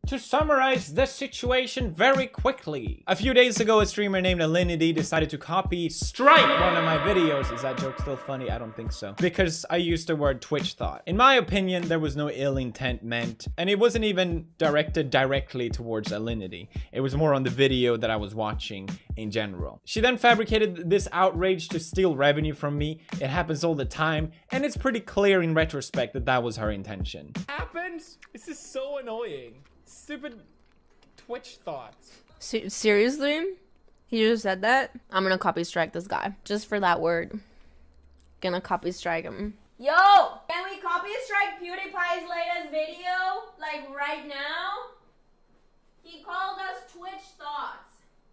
To summarize the situation very quickly. A few days ago, a streamer named Alinity decided to copy strike one of my videos. Is that joke still funny? I don't think so. Because I used the word Twitch thought. In my opinion, there was no ill intent meant, and it wasn't even directed directly towards Alinity. It was more on the video that I was watching in general. She then fabricated this outrage to steal revenue from me. It happens all the time, and it's pretty clear in retrospect that that was her intention. Happens? This is so annoying. Stupid Twitch thoughts. Seriously? He just said that? I'm gonna copy strike this guy. Just for that word. Gonna copy strike him. Yo! Can we copy strike PewDiePie's latest video? Like right now? He called us Twitch thoughts.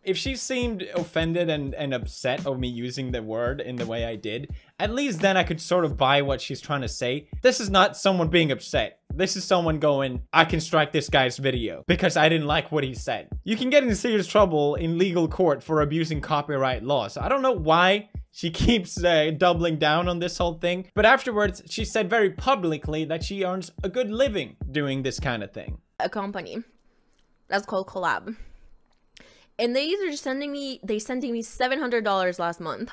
If she seemed offended and upset of me using the word in the way I did, at least then I could sort of buy what she's trying to say. This is not someone being upset. This is someone going, I can strike this guy's video because I didn't like what he said. You can get in serious trouble in legal court for abusing copyright laws. I don't know why she keeps doubling down on this whole thing, but afterwards she said very publicly that she earns a good living doing this kind of thing. A company that's called Collab. And they sent me $700 last month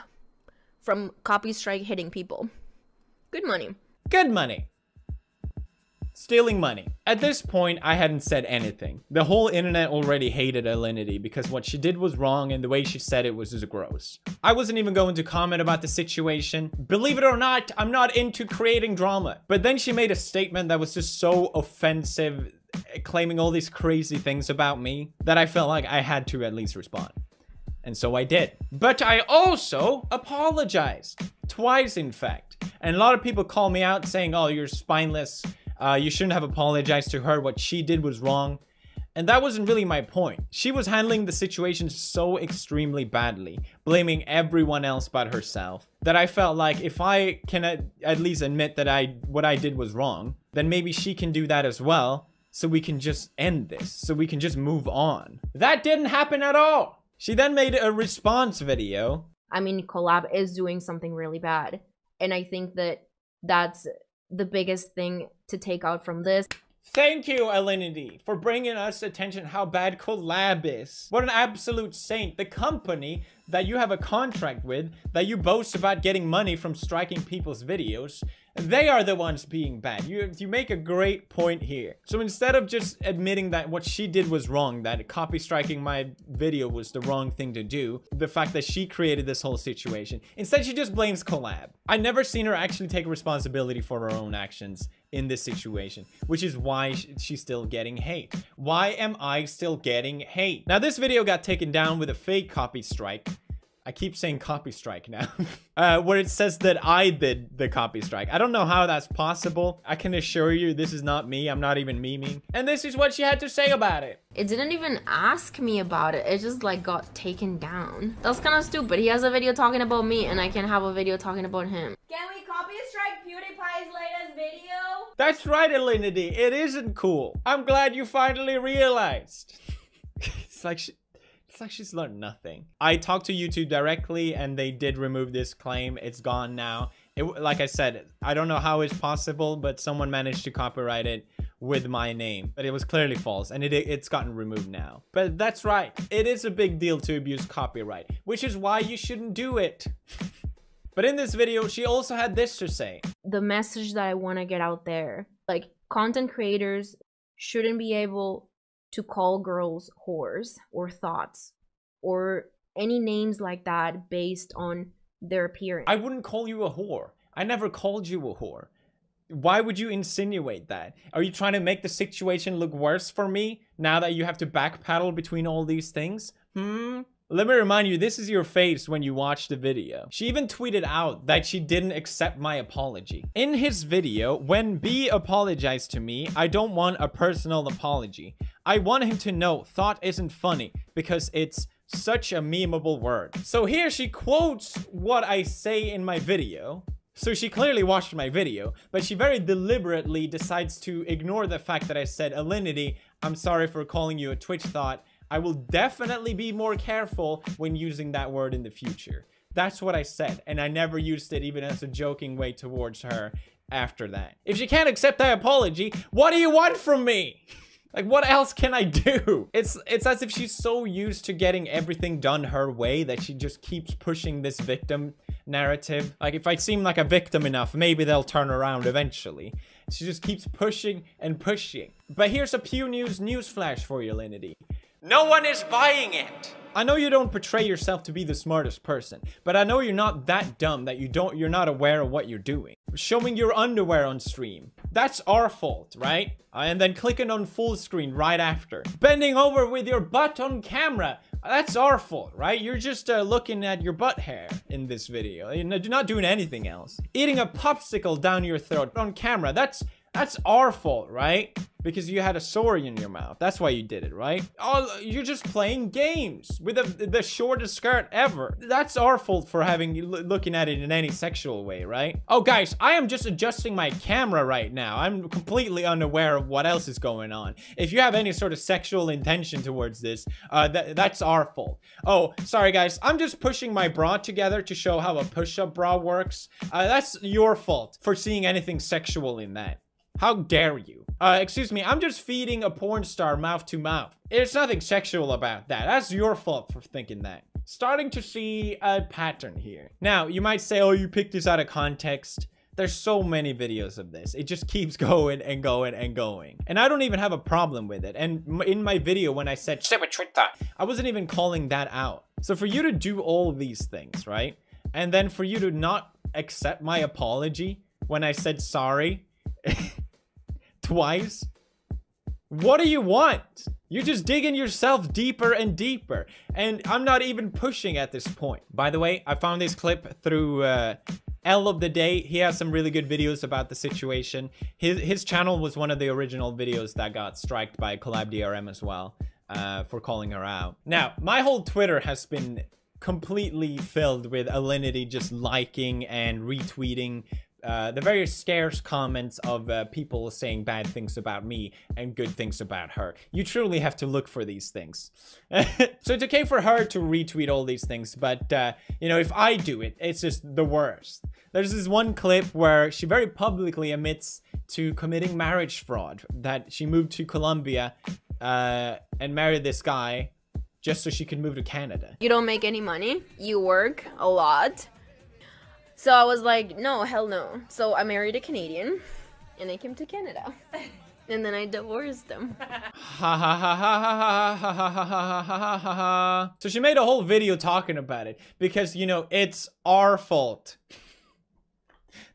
from copy strike hitting people. Good money. Good money. Stealing money. At this point, I hadn't said anything. The whole internet already hated Alinity because what she did was wrong and the way she said it was just gross. I wasn't even going to comment about the situation. Believe it or not, I'm not into creating drama. But then she made a statement that was just so offensive, claiming all these crazy things about me, that I felt like I had to at least respond. And so I did. But I also apologized. Twice, in fact. And a lot of people call me out saying, oh, you're spineless. You shouldn't have apologized to her. What she did was wrong. And that wasn't really my point. She was handling the situation so extremely badly, blaming everyone else but herself, that I felt like if I can at least admit that what I did was wrong, then maybe she can do that as well. So we can just end this. So we can just move on. That didn't happen at all. She then made a response video. I mean, Collab is doing something really bad. And I think that that's the biggest thing to take out from this. Thank you, Alinity, for bringing us attention how bad Collab is. What an absolute saint. The company that you have a contract with, that you boast about getting money from striking people's videos, they are the ones being bad. You make a great point here. So instead of just admitting that what she did was wrong, that copy striking my video was the wrong thing to do, the fact that she created this whole situation, instead she just blames Collab. I never seen her actually take responsibility for her own actions in this situation, which is why she's still getting hate. Why am I still getting hate? Now, this video got taken down with a fake copy strike. I keep saying copy strike now. Where it says that I did the copy strike. I don't know how that's possible. I can assure you this is not me. I'm not even memeing. And this is what she had to say about it. It didn't even ask me about it. It just like got taken down. That's kind of stupid. He has a video talking about me and I can have a video talking about him. Can we copy strike PewDiePie's latest video? That's right, Alinity. It isn't cool. I'm glad you finally realized. It's like she's learned nothing. I talked to YouTube directly and they did remove this claim. It's gone now. Like I said, I don't know how it's possible, but someone managed to copyright it with my name. But it was clearly false and it's gotten removed now. But that's right. It is a big deal to abuse copyright, which is why you shouldn't do it. But in this video, she also had this to say. The message that I want to get out there, like content creators shouldn't be able to call girls whores or thoughts or any names like that based on their appearance. I wouldn't call you a whore. I never called you a whore. Why would you insinuate that? Are you trying to make the situation look worse for me now that you have to backpedal between all these things? Let me remind you, this is your face when you watch the video. She even tweeted out that she didn't accept my apology. In his video, when B apologized to me, I don't want a personal apology. I want him to know thought isn't funny because it's such a memeable word. So here she quotes what I say in my video. So she clearly watched my video, but she very deliberately decides to ignore the fact that I said, Alinity, I'm sorry for calling you a Twitch thought. I will definitely be more careful when using that word in the future. That's what I said, and I never used it even as a joking way towards her after that. If she can't accept that apology, what do you want from me? Like, what else can I do? It's as if she's so used to getting everything done her way that she just keeps pushing this victim narrative. Like, if I seem like a victim enough, maybe they'll turn around eventually. She just keeps pushing and pushing. But here's a Pew News newsflash for you, Linity. No one is buying it. I know you don't portray yourself to be the smartest person, but I know you're not that dumb that you're not aware of what you're doing. Showing your underwear on stream, that's our fault, right? And then clicking on full screen right after. Bending over with your butt on camera, that's our fault, right? You're just looking at your butt hair in this video. You're not doing anything else. Eating a popsicle down your throat on camera, that's our fault, right? Because you had a sore in your mouth. That's why you did it, right? Oh, you're just playing games with the shortest skirt ever. That's our fault for looking at it in any sexual way, right? Oh, guys, I am just adjusting my camera right now. I'm completely unaware of what else is going on. If you have any sort of sexual intention towards this, that's our fault. Oh, sorry, guys. I'm just pushing my bra together to show how a push-up bra works. That's your fault for seeing anything sexual in that. How dare you? Excuse me, I'm just feeding a porn star mouth to mouth. There's nothing sexual about that. That's your fault for thinking that. Starting to see a pattern here. Now, you might say, oh, you picked this out of context. There's so many videos of this. It just keeps going and going and going. And I don't even have a problem with it. And in my video, when I said, I wasn't even calling that out. So for you to do all these things, right? And then for you to not accept my apology when I said sorry, twice? What do you want? You're just digging yourself deeper and deeper. And I'm not even pushing at this point. By the way, I found this clip through L of the Day. He has some really good videos about the situation. His channel was one of the original videos that got striked by Collab DRM as well for calling her out. Now, my whole Twitter has been completely filled with Alinity just liking and retweeting the very scarce comments of people saying bad things about me and good things about her. You truly have to look for these things. So it's okay for her to retweet all these things, but you know, if I do it, it's just the worst. There's this one clip where she very publicly admits to committing marriage fraud, that she moved to Colombia and married this guy just so she could move to Canada. You don't make any money, you work a lot. So I was like, no, hell no. So I married a Canadian, and I came to Canada. And then I divorced him. Ha ha ha ha ha ha ha ha ha ha ha ha. So she made a whole video talking about it, because, you know, it's our fault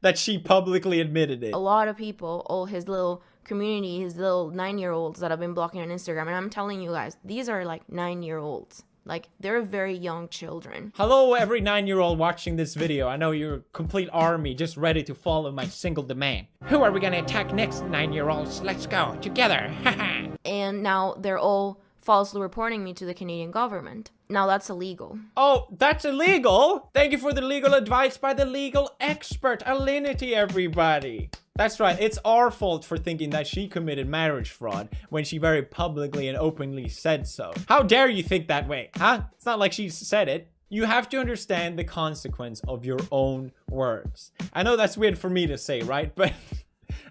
that she publicly admitted it. A lot of people, all his little community, his little 9-year-olds that I've been blocking on Instagram, and I'm telling you guys, these are like 9-year-olds. Like, they're very young children. Hello, every 9-year-old watching this video. I know you're a complete army just ready to follow my single demand. Who are we gonna attack next, 9-year-olds? Let's go, together, haha. And now they're all falsely reporting me to the Canadian government. Now that's illegal. Oh, that's illegal? Thank you for the legal advice by the legal expert, Alinity, everybody. That's right, it's our fault for thinking that she committed marriage fraud when she very publicly and openly said so. How dare you think that way, huh? It's not like she said it. You have to understand the consequence of your own words. I know that's weird for me to say, right? But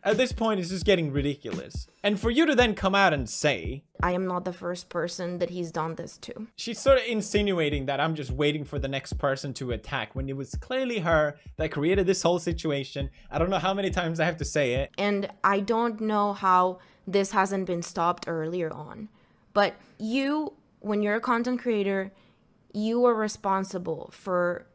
at this point, it's just getting ridiculous. And for you to then come out and say, I am not the first person that he's done this to. She's sort of insinuating that I'm just waiting for the next person to attack, when it was clearly her that created this whole situation. I don't know how many times I have to say it. And I don't know how this hasn't been stopped earlier on. But you, when you're a content creator, you are responsible for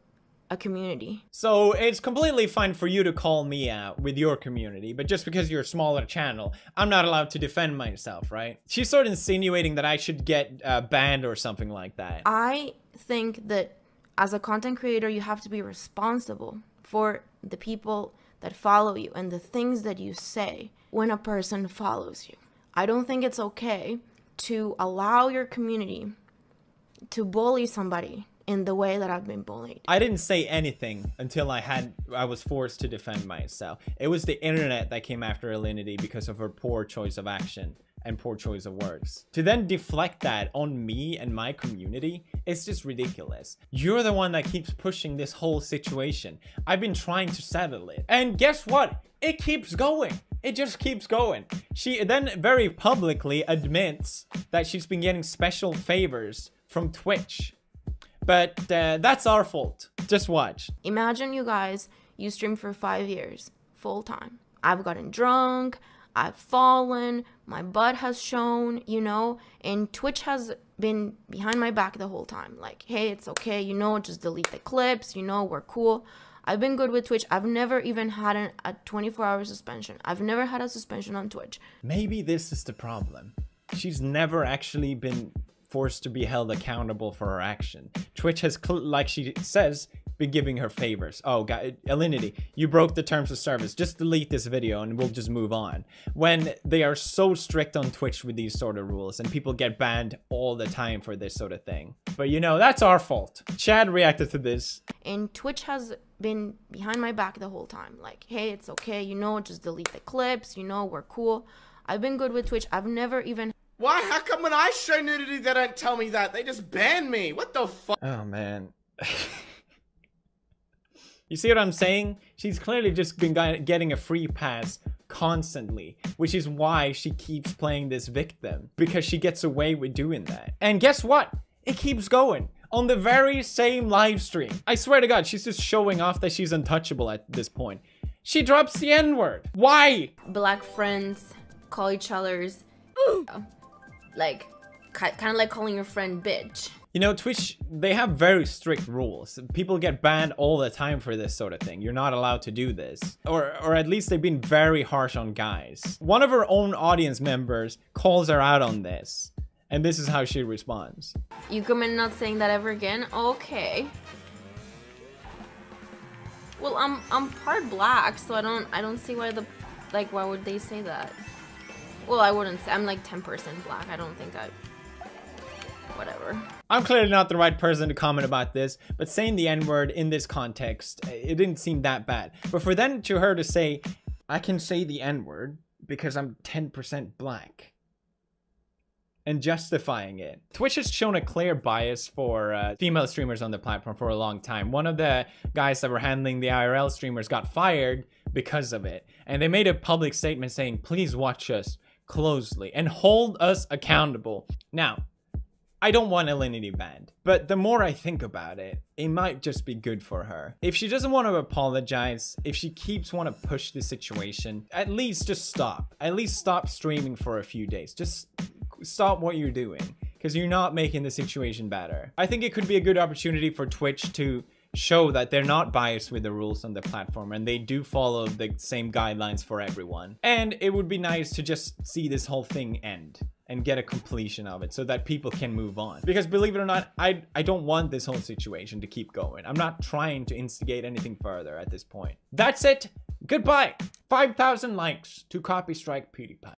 a community. So it's completely fine for you to call me out with your community, but just because you're a smaller channel, I'm not allowed to defend myself, right? She's sort of insinuating that I should get banned or something like that. I think that as a content creator, you have to be responsible for the people that follow you and the things that you say when a person follows you. I don't think it's okay to allow your community to bully somebody in the way that I've been bullied. I didn't say anything until I was forced to defend myself. It was the internet that came after Alinity because of her poor choice of action and poor choice of words. To then deflect that on me and my community, it's just ridiculous. You're the one that keeps pushing this whole situation. I've been trying to settle it. And guess what? It keeps going. It just keeps going. She then very publicly admits that she's been getting special favors from Twitch. But that's our fault. Just watch. Imagine you guys, you stream for 5 years, full time. I've gotten drunk, I've fallen, my butt has shown, you know, and Twitch has been behind my back the whole time. Like, hey, it's okay, you know, just delete the clips, you know, we're cool. I've been good with Twitch. I've never even had a 24-hour suspension. I've never had a suspension on Twitch. Maybe this is the problem. She's never actually been forced to be held accountable for her action. Twitch has, like she says, been giving her favors. Oh, God, Alinity, you broke the terms of service. Just delete this video and we'll just move on. When they are so strict on Twitch with these sort of rules and people get banned all the time for this sort of thing. But you know, that's our fault. Chad reacted to this. And Twitch has been behind my back the whole time. Like, hey, it's okay, you know, just delete the clips, you know, we're cool. I've been good with Twitch. I've never even... Why? How come when I show nudity, they don't tell me that? They just ban me. What the fuck? Oh, man. You see what I'm saying? She's clearly just been getting a free pass constantly, which is why she keeps playing this victim, because she gets away with doing that. And guess what? It keeps going on the very same live stream. I swear to God, she's just showing off that she's untouchable at this point. She drops the N-word. Why? Black friends call each other's like, kind of like calling your friend bitch. You know, Twitch, they have very strict rules. People get banned all the time for this sort of thing. You're not allowed to do this. Or at least they've been very harsh on guys. One of her own audience members calls her out on this. And this is how she responds. You commit not saying that ever again? Okay. Well, I'm part black, so I don't see why why would they say that? Well, I wouldn't say. I'm like 10% black. I don't think whatever. I'm clearly not the right person to comment about this, but saying the N-word in this context, it didn't seem that bad. But for then to her to say, I can say the N-word because I'm 10% black, and justifying it. Twitch has shown a clear bias for female streamers on the platform for a long time. One of the guys that were handling the IRL streamers got fired because of it. And they made a public statement saying, please watch us closely and hold us accountable. Now, I don't want Alinity banned, but the more I think about it, it might just be good for her. If she doesn't want to apologize, if she keeps want to push the situation, at least just stop. At least stop streaming for a few days. Just stop what you're doing, because you're not making the situation better. I think it could be a good opportunity for Twitch to show that they're not biased with the rules on the platform and they do follow the same guidelines for everyone. And it would be nice to just see this whole thing end and get a completion of it so that people can move on. Because believe it or not, I don't want this whole situation to keep going. I'm not trying to instigate anything further at this point. That's it. Goodbye. 5,000 likes to copy strike PewDiePie.